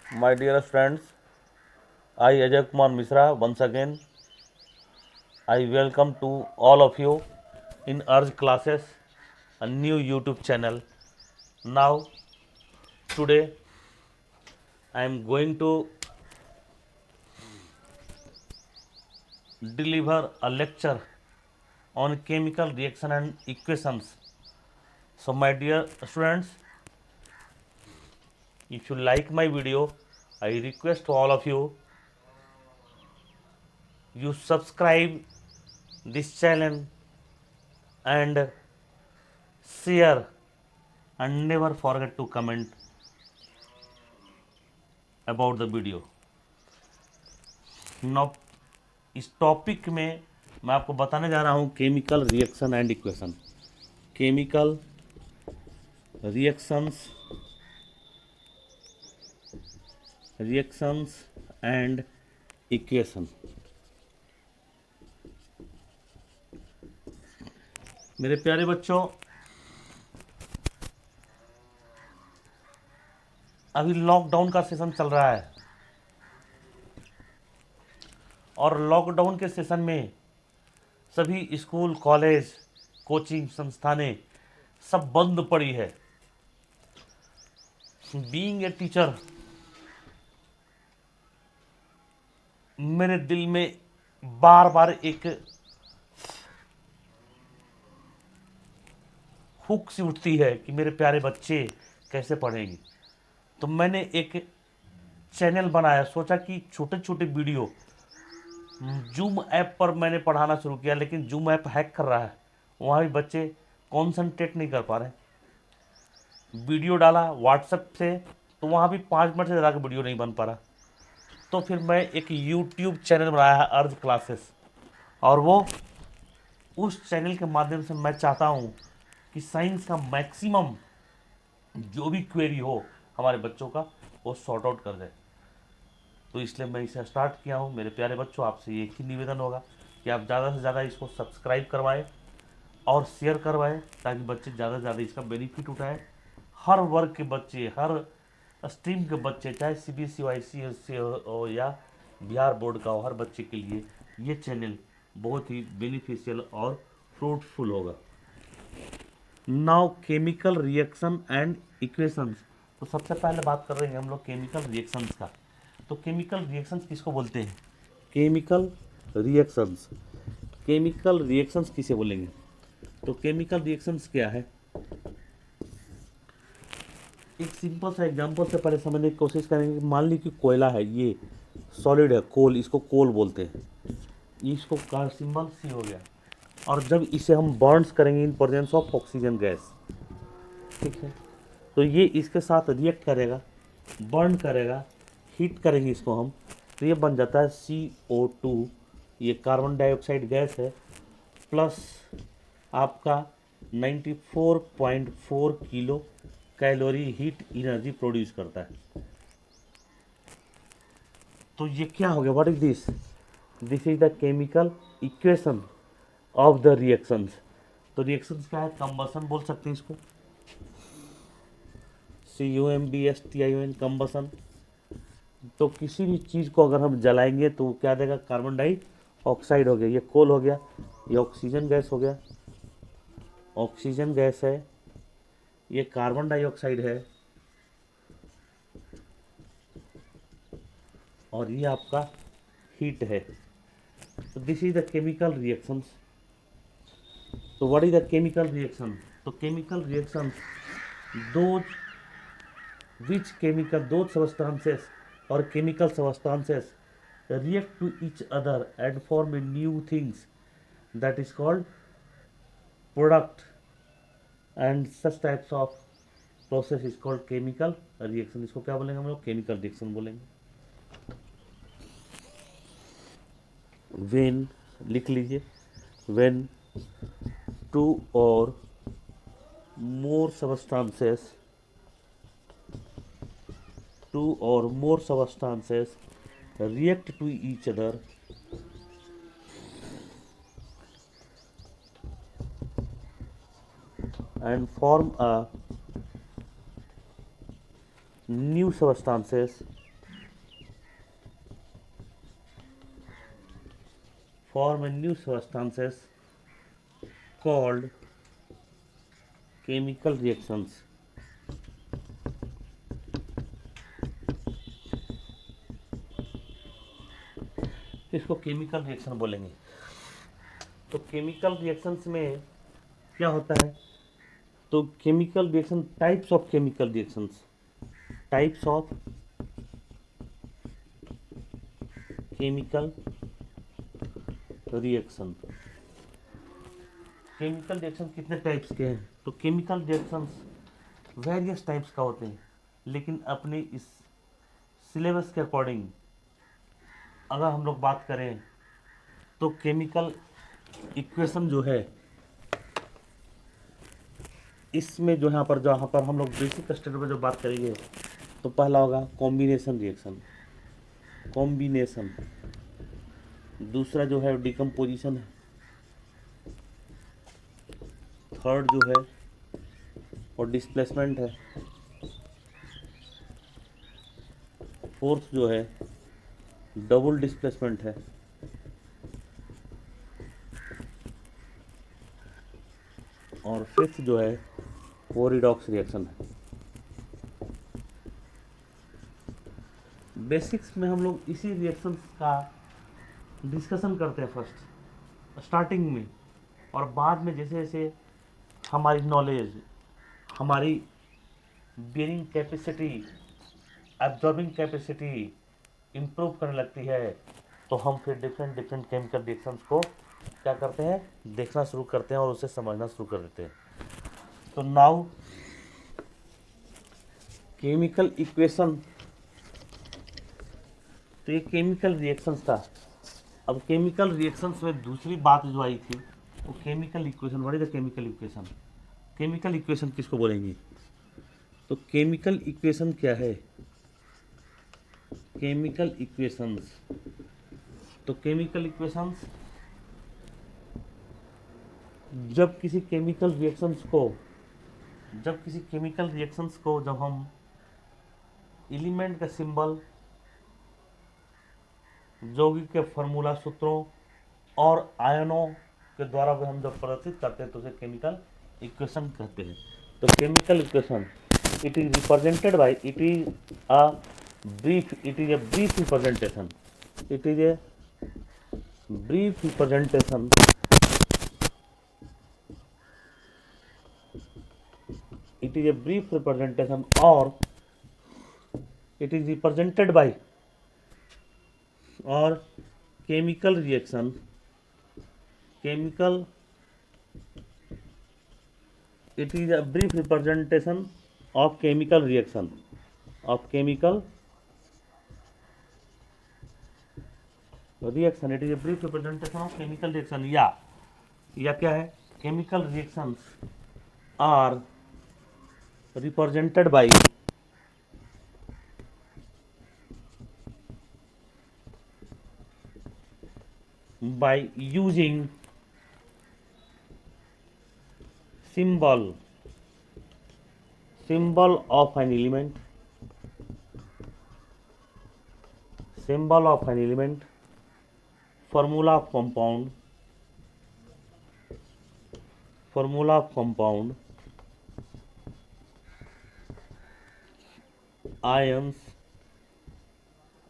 My dear friends, I Ajay Kumar Misra once again. I welcome to all of you in Urge Classes, a new YouTube channel. Now, today, I am going to deliver a lecture on chemical reaction and equations. So, my dear students, if you like my video, I request to all of you, you subscribe this channel and share and never forget to comment about the video. Now इस topic में मैं आपको बताने जा रहा हूँ chemical reaction and equation. Chemical reactions and equation. मेरे प्यारे बच्चों, अभी लॉकडाउन का सेशन चल रहा है और लॉकडाउन के सेशन में सभी स्कूल, कॉलेज, कोचिंग संस्थानें सब बंद पड़ी है। बीइंग ए टीचर, मेरे दिल में बार बार एक हुक सी उठती है कि मेरे प्यारे बच्चे कैसे पढ़ेंगे। तो मैंने एक चैनल बनाया, सोचा कि छोटे छोटे वीडियो जूम ऐप पर मैंने पढ़ाना शुरू किया, लेकिन जूम ऐप हैक कर रहा है, वहाँ भी बच्चे कॉन्सेंट्रेट नहीं कर पा रहे। वीडियो डाला व्हाट्सएप से तो वहाँ भी 5 मिनट से ज़्यादा का वीडियो नहीं बन पा रहा। तो फिर मैं एक यूट्यूब चैनल बनाया है, अर्ज क्लासेस, और वो उस चैनल के माध्यम से मैं चाहता हूँ कि साइंस का मैक्सिमम जो भी क्वेरी हो हमारे बच्चों का, वो सॉर्ट आउट कर दे। तो इसलिए मैं इसे स्टार्ट किया हूँ। मेरे प्यारे बच्चों, आपसे एक ही निवेदन होगा कि आप ज़्यादा से ज़्यादा इसको सब्सक्राइब करवाएं और शेयर करवाएं, ताकि बच्चे ज़्यादा से ज़्यादा इसका बेनिफिट उठाएं। हर वर्ग के बच्चे, हर स्ट्रीम के बच्चे, चाहे CBSE हो, ICSE हो या बिहार बोर्ड का हो, हर बच्चे के लिए ये चैनल बहुत ही बेनिफिशियल और फ्रूटफुल होगा। Now chemical reaction and equations. तो सबसे पहले बात कर रहे हैं हम लोग केमिकल रिएक्शंस का। तो केमिकल रिएक्शंस किसको बोलते हैं? Chemical reactions. केमिकल रिएक्शंस किसे बोलेंगे? तो केमिकल रिएक्शंस क्या है? एक सिंपल सा एग्जांपल से पहले समझने की कोशिश करेंगे। मान ली कि कोयला है, ये सॉलिड है, कोल, इसको कोल बोलते हैं। इसको का सिंबल सी हो गया। और जब इसे हम बर्न्स करेंगे in presence of oxygen gas, ठीक है, तो ये इसके साथ रिएक्ट करेगा, बर्न करेगा, हीट करेंगे इसको हम, तो ये बन जाता है CO2। ये कार्बन डाइऑक्साइड गैस है, प्लस आपका 94.4 kilo calorie heat energy produce करता है। तो ये क्या हो गया? What is this? This is the chemical equation of the reactions. तो रिएक्शंस क्या है? कंबसन बोल सकते हैं इसको, CUMBSTION, कंबसन। तो किसी भी चीज़ को अगर हम जलाएंगे तो क्या देगा? कार्बन डाइऑक्साइड हो गया, ये कोल हो गया, ये ऑक्सीजन गैस हो गया, ऑक्सीजन गैस है, ये कार्बन डाइऑक्साइड है, और ये आपका हीट है। तो this is the chemical reactions. तो what is the chemical reaction? तो केमिकल रिएक्शन, दो those substances or chemical substances react to each other and form a new things, that is called product, and such types of process is called chemical reaction। इसको क्या बोलेंगे हम लोग? Chemical reaction बोलेंगे। when, लिख लीजिए, when two or more substances react to each other and form a new substances form a new substances called chemical reactions. इसको chemical reaction बोलेंगे। तो केमिकल रिएक्शंस में क्या होता है, तो chemical reaction, types of chemical reactions, types of chemical reaction. Chemical reaction कितने types के हैं, तो केमिकल रिएक्शंस वेरियस टाइप्स का होते हैं, लेकिन अपने इस सिलेबस के अकॉर्डिंग अगर हम लोग बात करें तो केमिकल इक्वेशन जो है इसमें जो यहाँ पर हम लोग बेसिक स्टेज में जो बात करेंगे तो पहला होगा कॉम्बिनेशन रिएक्शन, कॉम्बिनेशन। दूसरा जो है डिकम्पोजिशन है। थर्ड जो है और डिस्प्लेसमेंट है। फोर्थ जो है डबल डिस्प्लेसमेंट है। और फिफ्थ जो है वो रिडॉक्स रिएक्शन है। बेसिक्स में हम लोग इसी रिएक्शंस का डिस्कशन करते हैं फर्स्ट स्टार्टिंग में, और बाद में जैसे जैसे हमारी नॉलेज, हमारी bearing capacity, absorbing capacity improve करने लगती है तो हम फिर डिफरेंट डिफरेंट केमिकल रिएक्शंस को क्या करते हैं, देखना शुरू करते हैं और उसे समझना शुरू कर देते हैं। तो नाउ केमिकल इक्वेशन, तो ये केमिकल रिएक्शंस था। अब केमिकल रिएक्शंस में दूसरी बात जो आई थी वो chemical equation. What is the chemical equation? Chemical equation किसको बोलेंगे? तो केमिकल इक्वेशन क्या है? केमिकल इक्वेशंस, तो केमिकल इक्वेशंस जब किसी केमिकल रिएक्शंस को जब हम एलिमेंट का सिंबल, यौगिक के फार्मूला, सूत्रों और आयनों के द्वारा भी हम जब प्रदर्शित करते हैं तो उसे केमिकल इक्वेशन कहते हैं। तो chemical equation it is represented by, it is a brief representation, it is a brief representation or it is represented by or chemical reaction, it is a brief representation of chemical reaction, it is a brief representation of chemical reaction। या क्या है, chemical reactions are represented by using symbol of an element, formula of compound, ions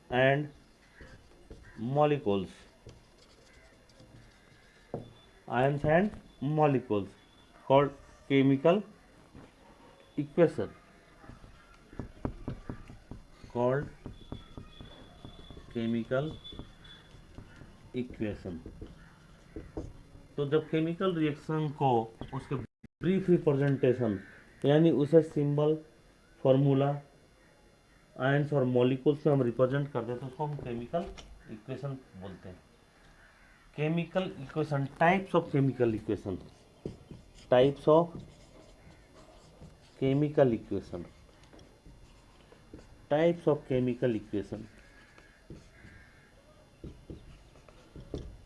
and molecules, called chemical equation, तो जब chemical reaction को उसके brief representation, यानी उसे symbol, formula, ions और मॉलिक्यूल्स में हम रिप्रेजेंट करते हैं तो उसको हम केमिकल इक्वेशन बोलते हैं। Chemical equation, types of chemical equation,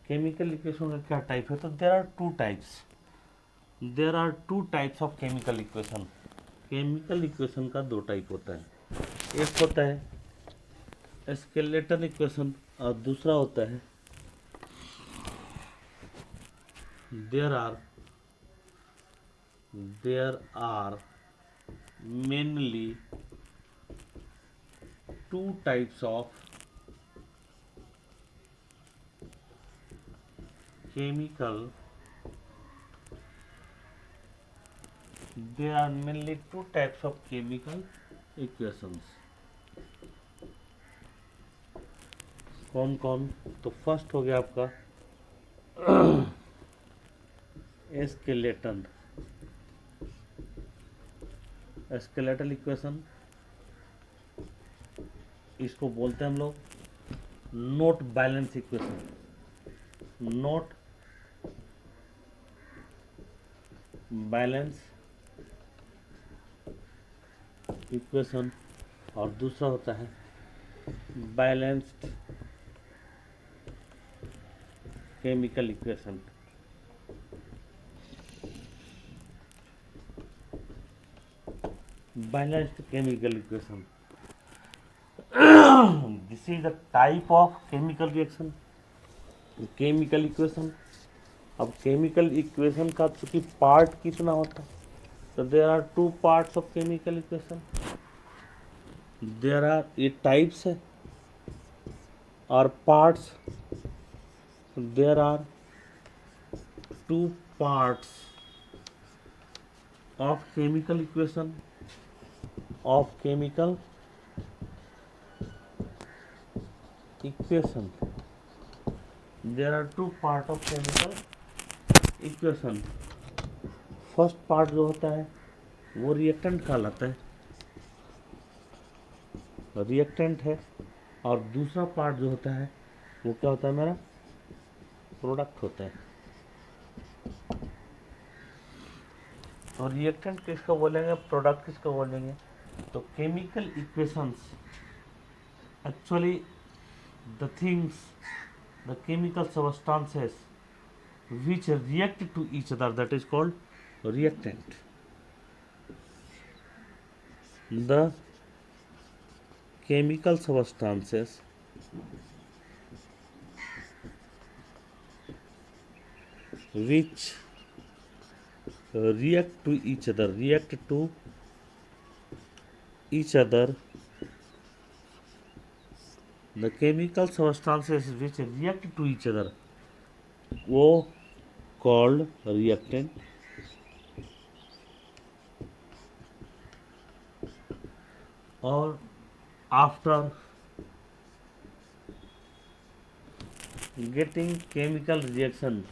chemical equation का क्या टाइप है? तो there are two types of chemical equation. Chemical equation का दो टाइप होता है, एक होता है स्केलेटल इक्वेशन और दूसरा होता है there are mainly two types of chemical there are mainly two types of chemical equations. कौन कौन? तो फर्स्ट हो गया आपका स्केलेटन स्केलेटल इक्वेशन, इसको बोलते हैं हम लोग not balance equation, not balance equation. और दूसरा होता है balanced chemical equation. Balanced chemical equation this is the type of chemical reaction, chemical equation. अब केमिकल इक्वेशन का चूंकि पार्ट कितना होता है, तो there are two parts of chemical equation, there are ये टाइप्स है और parts, there are two parts of chemical equation of chemical equation. There are two part of chemical equation. First part जो होता है वो रिएक्टेंट कहलाता है, reactant है। और दूसरा पार्ट जो होता है वो क्या होता है, मेरा प्रोडक्ट होता है। और रिएक्टेंट किसको बोलेंगे, प्रोडक्ट किसको बोलेंगे? तो chemical equations actually the things, the chemical substances which react to each other, that is called reactant. The chemical substances which react to each other, the chemical substances which react to each other वो called reactant. और after getting chemical reaction,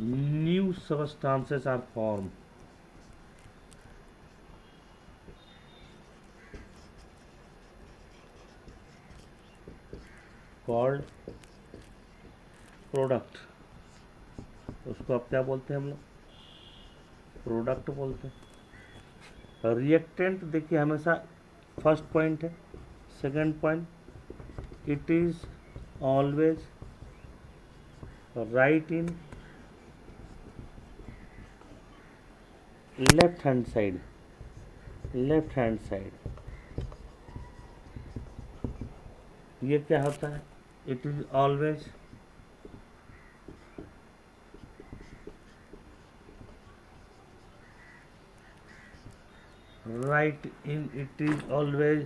new substances are formed called product. उसको आप क्या बोलते हैं, हम लोग product बोलते हैं। रिएक्टेंट देखिए हमेशा फर्स्ट पॉइंट है, second point, it is always right in left hand side, left hand side. ये क्या होता है, it is always right in, it is always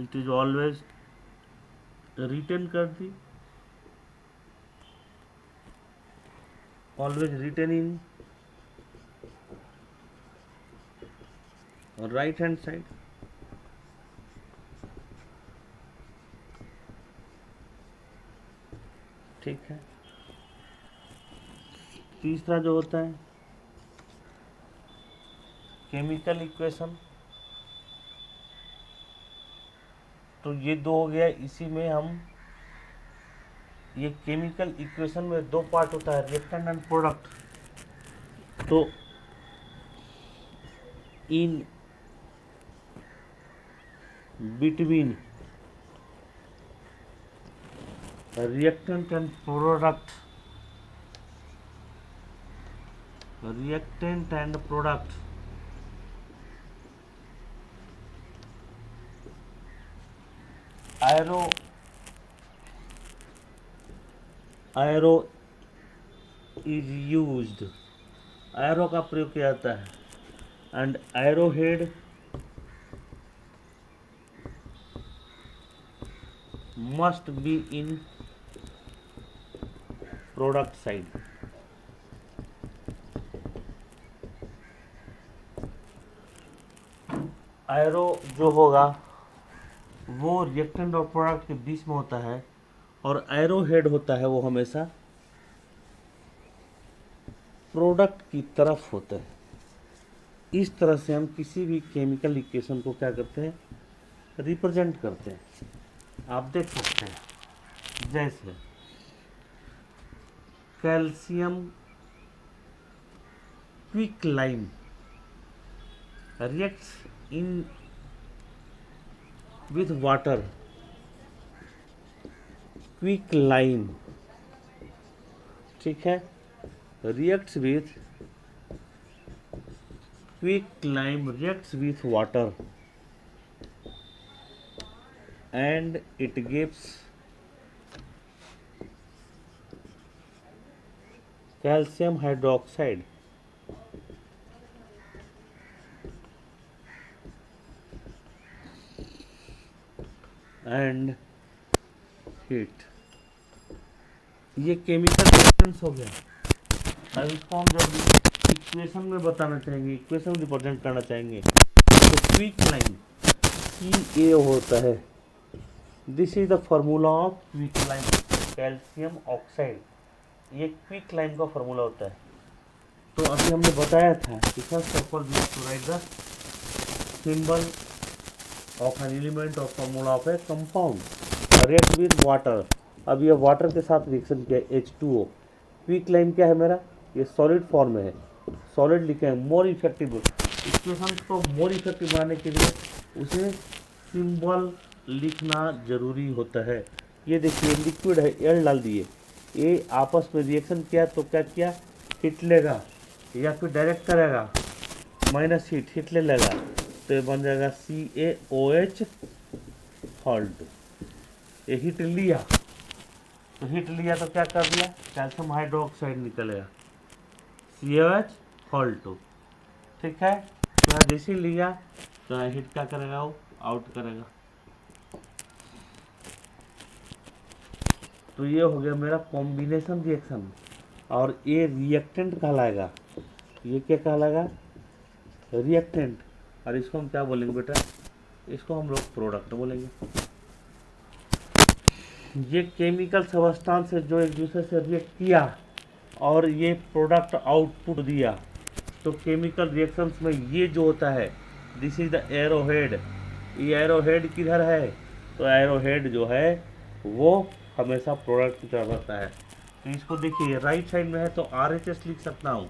it is always written कर दी, always written in right hand side। ठीक है। तीसरा जो होता है केमिकल इक्वेशन, तो ये दो हो गया। इसी में हम ये केमिकल इक्वेशन में दो पार्ट होता है, रिएक्टेंट एंड प्रोडक्ट। तो in between reactant and product reactant and product. Aero is used. Arrow का प्रयोग किया जाता है and arrow head must be in product side. Arrow जो होगा वो रिएक्टेंट और प्रोडक्ट के बीच में होता है और एरो हेड होता है वो हमेशा प्रोडक्ट की तरफ होता है. इस तरह से हम किसी भी केमिकल इक्वेशन को क्या करते हैं, रिप्रेजेंट करते हैं. आप देख सकते हैं जैसे calcium quick lime reacts in with water. Quick lime, ठीक है, reacts with quick lime reacts with water and it gives calcium hydroxide and heat. ये केमिकल रिएक्शंस हो गया. अब इसको हम जब इक्वेशन में बताना चाहेंगे, इक्वेशन रिप्रेजेंट करना चाहेंगे तो क्विक लाइम सी ए होता है. This is the formula of quick lime, calcium oxide. ये क्विक लाइम का फार्मूला होता है. तो अभी हमने बताया था कि first of all we have to write the symbol of an element और formula of a compound react with water. अब ये वाटर के साथ रिएक्शन किया H2O. क्विक लाइम क्या है मेरा, ये सॉलिड फॉर्म में है, सॉलिड लिखे हैं. मोर इफेक्टिव इक्वेशन को मोर इफेक्टिव बनाने के लिए उसे सिंबल लिखना जरूरी होता है. ये देखिए लिक्विड है, एल डाल दिए, ये आपस में रिएक्शन किया तो क्या किया, हिट लेगा या फिर डायरेक्ट करेगा माइनस हिट ले लेगा तो ये बन जाएगा CaOH हॉल्ट. ये हिट लिया तो क्या कर दिया, कैल्शियम हाइड्रोक्साइड निकलेगा CaOH हॉल्ट. ठीक है, तो यहाँ जैसे लिया तो हिट क्या करेगा, वो आउट करेगा. तो ये हो गया मेरा कॉम्बिनेशन रिएक्शन और ये रिएक्टेंट कहलाएगा. ये क्या कहलाएगा, रिएक्टेंट. और इसको हम क्या बोलेंगे बेटा, इसको हम लोग प्रोडक्ट बोलेंगे. ये केमिकल सबस्टांस है जो एक दूसरे से रिएक्ट किया और ये प्रोडक्ट आउटपुट दिया. तो केमिकल रिएक्शंस में ये जो होता है दिस इज द एरोहेड. ये एरोहेड किधर है, तो एरोहेड जो है वो हमेशा प्रोडक्ट की तरफ रहता है. तो इसको देखिए राइट साइड में है तो RHS लिख सकता हूँ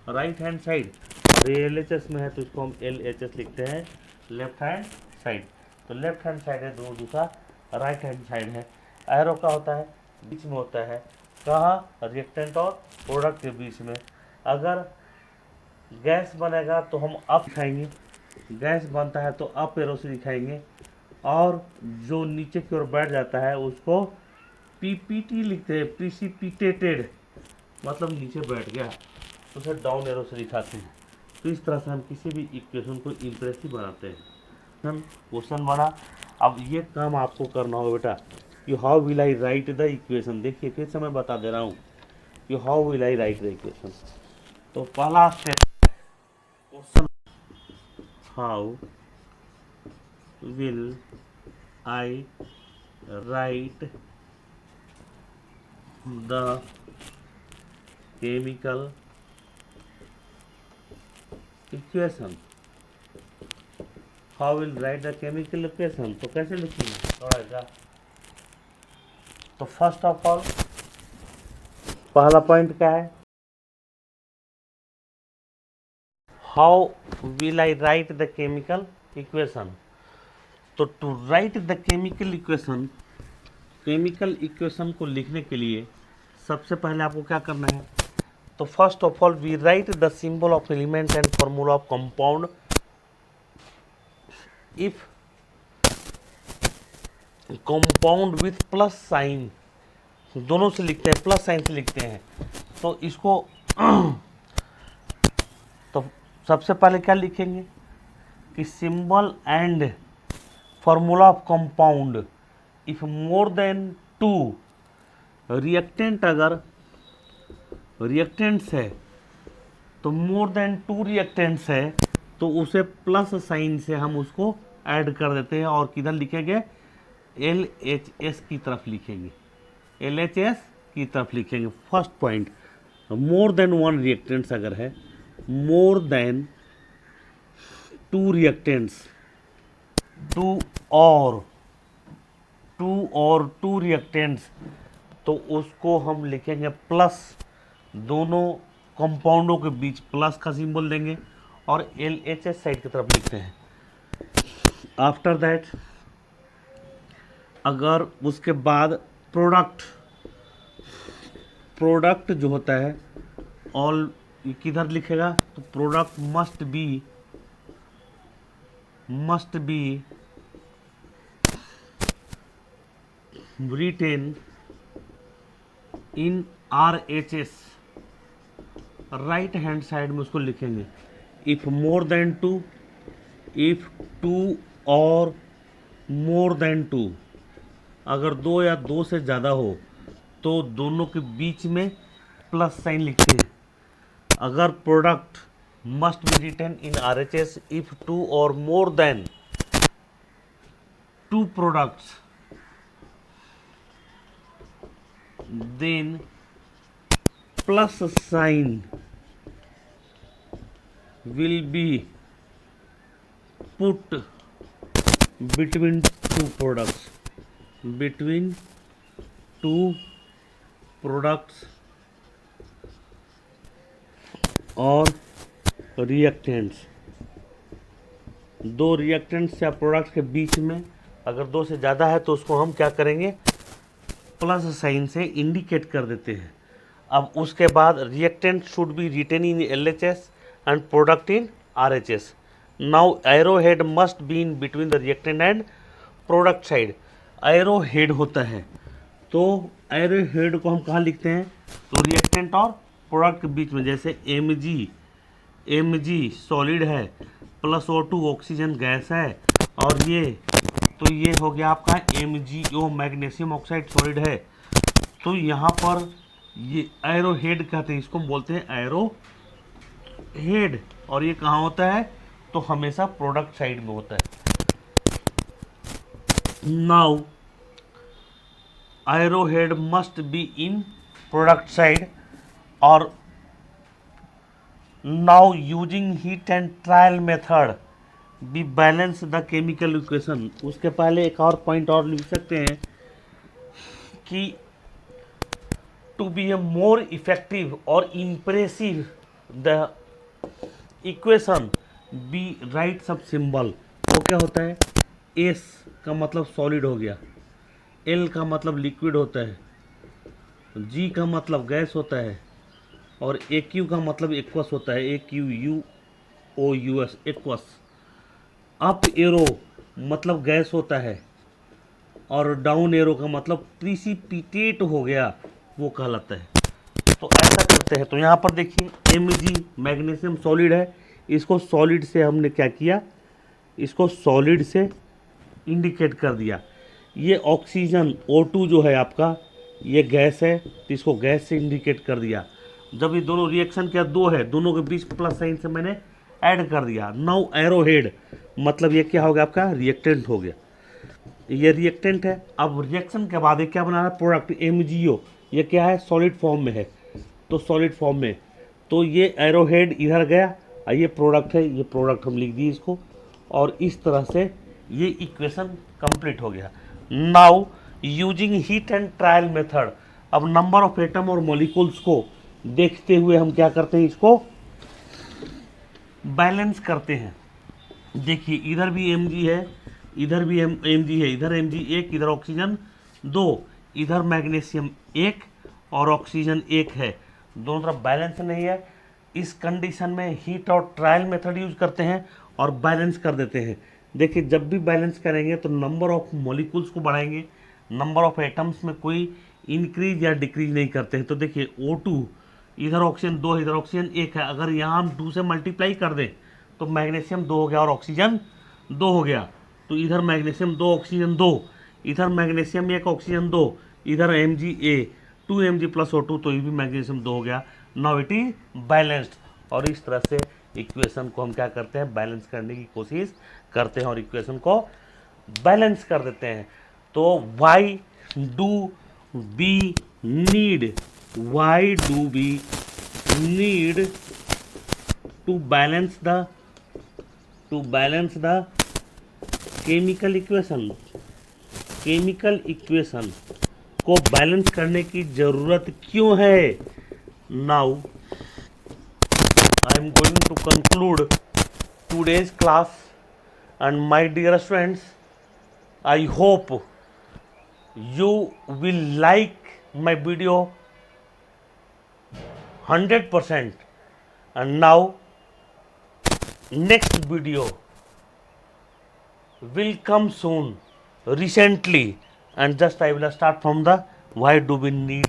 राइट हैंड साइड, और ये LHS में है तो इसको हम LHS लिखते हैं लेफ्ट हैंड साइड. तो लेफ्ट हैंड साइड है, दूसरा राइट हैंड साइड है. एरो का होता है बीच में होता है, कहाँ, रिएक्टेंट और प्रोडक्ट के बीच में. अगर गैस बनेगा तो हम अप दिखाएंगे, गैस बनता है तो अप एरो से दिखाएंगे, और जो नीचे की ओर बैठ जाता है उसको PPT लिखते हैं, प्रिसिपिटेटेड मतलब नीचे बैठ गया तो उसे डाउन एरो से दिखाते हैं. तो इस तरह से हम किसी भी इक्वेशन को इम्प्रेसिव बनाते हैं. हम क्वेश्चन बना. अब ये काम आपको करना होगा बेटा कि how will I write the equation. देखिए फिर से मैं बता दे रहा हूँ कि how will I write the equation. तो पहला step question, how will I write the chemical equation. How will write the chemical equation, तो कैसे लिखेंगे थोड़ा सा. तो फर्स्ट ऑफ ऑल पहला पॉइंट क्या है, how will I write the chemical equation. तो to write the chemical equation, chemical equation को लिखने के लिए सबसे पहले आपको क्या करना है, तो first of all we write the symbol of element and formula of compound if compound with plus sign, दोनों से लिखते हैं, प्लस साइन से लिखते हैं। तो इसको तो सबसे पहले क्या लिखेंगे कि symbol and formula of compound if more than 2 reactant, अगर रिएक्टेंट्स है तो मोर देन 2 रिएक्टेंट्स है तो उसे प्लस साइन से हम उसको ऐड कर देते हैं और किधर लिखेंगे, LHS की तरफ लिखेंगे, LHS की तरफ लिखेंगे। First point, more than 1 reactants अगर है, मोर देन 2 रिएक्टेंट्स, 2 और 2 रिएक्टेंट्स, तो उसको हम लिखेंगे प्लस, दोनों कंपाउंडों के बीच प्लस का सिंबल देंगे और LHS साइड की तरफ लिखते हैं। आफ्टर दैट अगर उसके बाद प्रोडक्ट जो होता है ऑल किधर लिखेगा, तो प्रोडक्ट मस्ट बी written इन RHS, राइट हैंड साइड में उसको लिखेंगे। इफ मोर देन 2, इफ 2 और मोर देन 2, अगर 2 या 2 से ज़्यादा हो तो दोनों के बीच में प्लस साइन लिखते हैं। अगर product must be written in RHS if 2 और more than 2 products, then plus sign will be put between 2 products, between 2 products और रिएक्टेंट्स, 2 रिएक्टेंट्स या प्रोडक्ट्स के बीच में अगर 2 से ज़्यादा है तो उसको हम क्या करेंगे, प्लस साइन से इंडिकेट कर देते हैं। अब उसके बाद reactant should be written in LHS and product in RHS। Now arrow head must be in between the reactant and product side. Arrow head होता है तो एरो हेड को हम कहाँ लिखते हैं, तो रिएक्टेंट और प्रोडक्ट के बीच में, जैसे Mg सॉलिड है प्लस O2 ऑक्सीजन गैस है, और ये हो गया आपका MgO मैग्नीशियम ऑक्साइड सॉलिड है। तो यहाँ पर ये एरो हेड कहते हैं, इसको हम बोलते हैं एरो हेड, और ये कहाँ होता है, तो हमेशा प्रोडक्ट साइड में होता है। Now arrow head must be in product side, और now using heat and trial method be balance the chemical equation. उसके पहले एक और पॉइंट और लिख सकते हैं कि to be a more effective और impressive the equation be write सब सिंबल। तो क्या होता है, S का मतलब सॉलिड हो गया, L का मतलब लिक्विड होता है, G का मतलब गैस होता है, और AQ का मतलब एक्वस होता है, AQUOUS एक्वस। अप एरो मतलब गैस होता है, और डाउन एरो का मतलब प्रिसिपिटेट हो गया, वो कहलाता है। तो ऐसा करते हैं, तो यहाँ पर देखिए Mg मैग्नीशियम सॉलिड है, इसको सॉलिड से हमने क्या किया, इसको सॉलिड से इंडिकेट कर दिया। ये ऑक्सीजन O2 जो है आपका, ये गैस है, तो इसको गैस से इंडिकेट कर दिया। जब ये दोनों रिएक्शन क्या 2 है, दोनों के बीच प्लस साइन से मैंने ऐड कर दिया। नाउ एरो हेड मतलब ये क्या हो गया, आपका रिएक्टेंट हो गया, ये रिएक्टेंट है। अब रिएक्शन के बाद ये क्या बना रहा है, प्रोडक्ट MgO, ये क्या है, सॉलिड फॉर्म में है, तो सॉलिड फॉर्म में, तो ये एरो हेड इधर गया, ये प्रोडक्ट है, ये प्रोडक्ट हम लिख दिए इसको, और इस तरह से ये इक्वेशन कंप्लीट हो गया। Now using heat and trial method, अब नंबर ऑफ एटम और मॉलिक्यूल्स को देखते हुए हम क्या करते हैं, इसको बैलेंस करते हैं। देखिए इधर भी Mg है, इधर भी Mg है, इधर Mg 1, इधर ऑक्सीजन 2, इधर मैग्नीशियम 1 और ऑक्सीजन 1 है। दोनों तरफ बैलेंस नहीं है, इस कंडीशन में हीट और ट्रायल मेथड यूज करते हैं और बैलेंस कर देते हैं। देखिए जब भी बैलेंस करेंगे तो नंबर ऑफ मॉलिक्यूल्स को बढ़ाएंगे, नंबर ऑफ एटम्स में कोई इंक्रीज या डिक्रीज नहीं करते हैं। तो देखिए O2, इधर ऑक्सीजन 2, इधर ऑक्सीजन 1 है, अगर यहाँ हम 2 से मल्टीप्लाई कर दें तो मैग्नीशियम 2 हो गया और ऑक्सीजन 2 हो गया। तो इधर मैग्नीशियम 2 ऑक्सीजन 2, इधर मैग्नीशियम 1 ऑक्सीजन 2, इधर Mg 2 Mg प्लस O2, तो ये भी मैग्नीशियम 2 हो गया। Now it is balanced. और इस तरह से इक्वेशन को हम क्या करते हैं, बैलेंस करने की कोशिश करते हैं और इक्वेशन को बैलेंस कर देते हैं। तो why do we need to balance the chemical equation को बैलेंस करने की जरूरत क्यों है? Now I am going to conclude today's class, and my dear students, I hope you will like my video 100%. And now next video will come soon, recently, and just I will start from the why do we need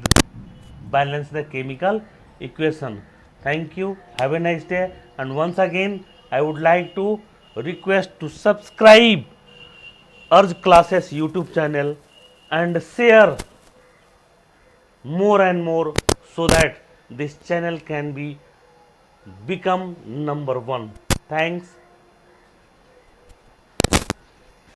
balance the chemical equation. Thank you, have a nice day, and once again I would like to request to subscribe Urge Classes YouTube channel and share more and more so that this channel can become number one. Thanks.